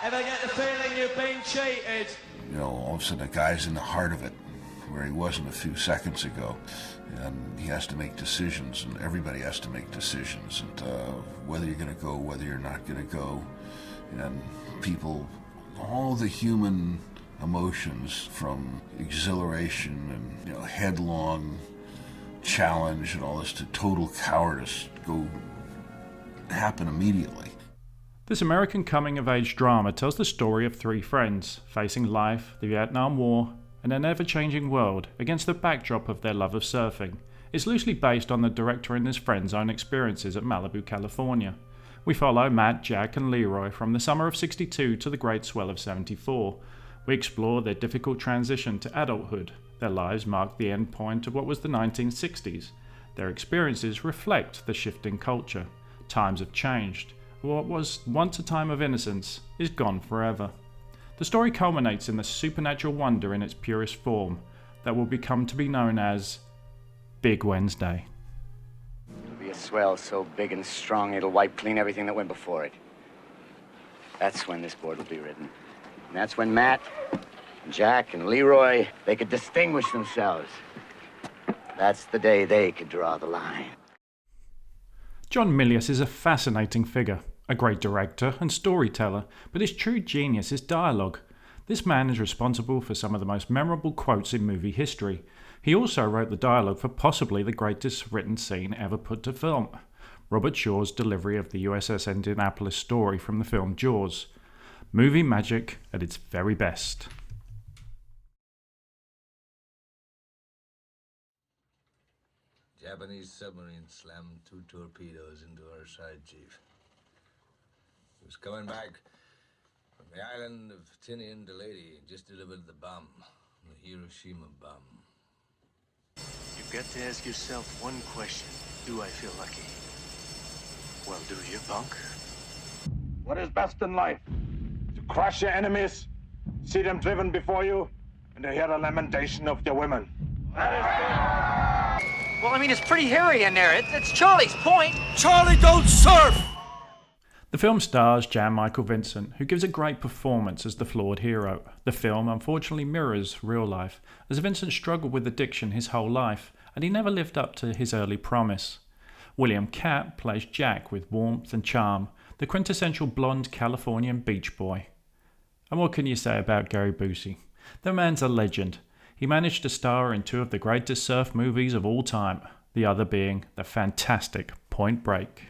Ever get the feeling you've been cheated? You know, all of a sudden a guy's in the heart of it, where he wasn't a few seconds ago. And he has to make decisions, and everybody has to make decisions, and whether you're going to go, whether you're not going to go. And people, all the human emotions from exhilaration and, you know, headlong challenge and all this to total cowardice happen immediately. This American coming-of-age drama tells the story of three friends facing life, the Vietnam War, and an ever-changing world against the backdrop of their love of surfing. It's loosely based on the director and his friends' own experiences at Malibu, California. We follow Matt, Jack and Leroy from the summer of '62 to the great swell of '74. We explore their difficult transition to adulthood. Their lives mark the end point of what was the 1960s. Their experiences reflect the shifting culture. Times have changed. What was once a time of innocence is gone forever. The story culminates in the supernatural wonder in its purest form that will become to be known as Big Wednesday. It'll be a swell so big and strong it'll wipe clean everything that went before it. That's when this board will be written. And that's when Matt, Jack, and Leroy, they could distinguish themselves. That's the day they could draw the line. John Milius is a fascinating figure, a great director and storyteller, but his true genius is dialogue. This man is responsible for some of the most memorable quotes in movie history. He also wrote the dialogue for possibly the greatest written scene ever put to film, Robert Shaw's delivery of the USS Indianapolis story from the film Jaws. Movie magic at its very best. Japanese submarine slammed 2 torpedoes into our side, Chief. He was coming back from the island of Tinian to Leyte, just delivered the bomb, the Hiroshima bomb. You've got to ask yourself one question. Do I feel lucky? Well, do you, punk? What is best in life? To crush your enemies, see them driven before you, and to hear the lamentation of your women. Well, I mean, it's pretty hairy in there. It's Charlie's point. Charlie, don't surf! The film stars Jan Michael Vincent, who gives a great performance as the flawed hero. The film unfortunately mirrors real life, as Vincent struggled with addiction his whole life, and he never lived up to his early promise. William Katt plays Jack with warmth and charm, the quintessential blonde Californian beach boy. And what can you say about Gary Busey? The man's a legend. He managed to star in 2 of the greatest surf movies of all time, the other being the fantastic Point Break.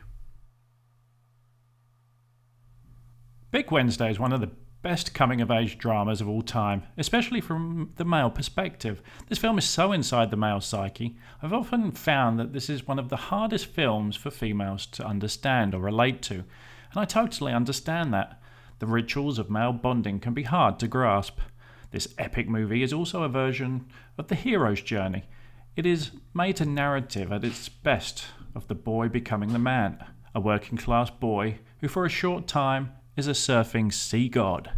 Big Wednesday is one of the best coming-of-age dramas of all time, especially from the male perspective. This film is so inside the male psyche. I've often found that this is one of the hardest films for females to understand or relate to, and I totally understand that. The rituals of male bonding can be hard to grasp. This epic movie is also a version of the hero's journey. It is meta-narrative at its best of the boy becoming the man, a working-class boy who for a short time is a surfing sea god.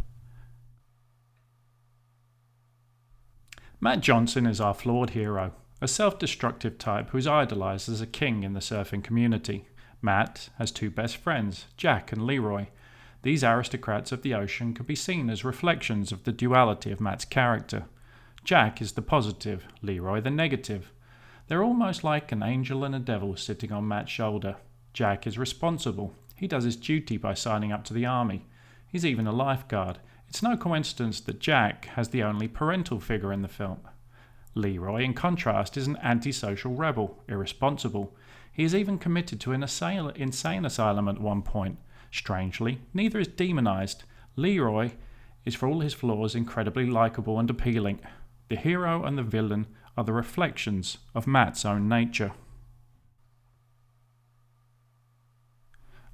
Matt Johnson is our flawed hero, a self-destructive type who is idolized as a king in the surfing community. Matt has 2 best friends, Jack and Leroy. These aristocrats of the ocean can be seen as reflections of the duality of Matt's character. Jack is the positive, Leroy the negative. They're almost like an angel and a devil sitting on Matt's shoulder. Jack is responsible. He does his duty by signing up to the army. He's even a lifeguard. It's no coincidence that Jack has the only parental figure in the film. Leroy, in contrast, is an antisocial rebel, irresponsible. He is even committed to an insane asylum at one point. Strangely, neither is demonized. Leroy is, for all his flaws, incredibly likable and appealing. The hero and the villain are the reflections of Matt's own nature.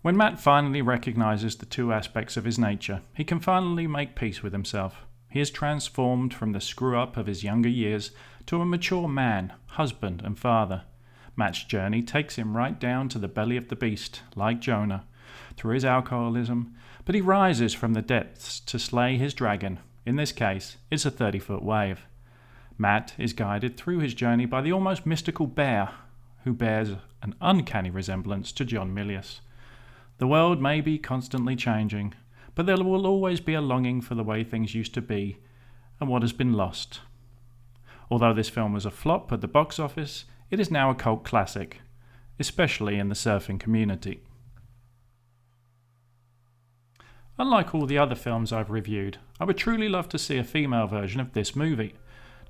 When Matt finally recognizes the 2 aspects of his nature, he can finally make peace with himself. He is transformed from the screw-up of his younger years to a mature man, husband and father. Matt's journey takes him right down to the belly of the beast, like Jonah, through his alcoholism, but he rises from the depths to slay his dragon. In this case, it's a 30-foot wave. Matt is guided through his journey by the almost mystical bear, who bears an uncanny resemblance to John Milius. The world may be constantly changing, but there will always be a longing for the way things used to be and what has been lost. Although this film was a flop at the box office, it is now a cult classic, especially in the surfing community. Unlike all the other films I've reviewed, I would truly love to see a female version of this movie.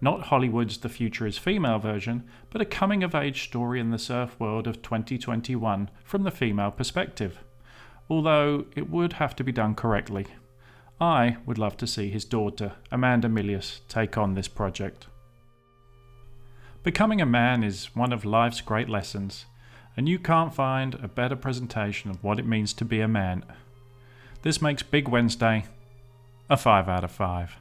Not Hollywood's The Future is Female version, but a coming-of-age story in the surf world of 2021 from the female perspective. Although it would have to be done correctly. I would love to see his daughter, Amanda Milius, take on this project. Becoming a man is one of life's great lessons, and you can't find a better presentation of what it means to be a man. This makes Big Wednesday a 5 out of 5.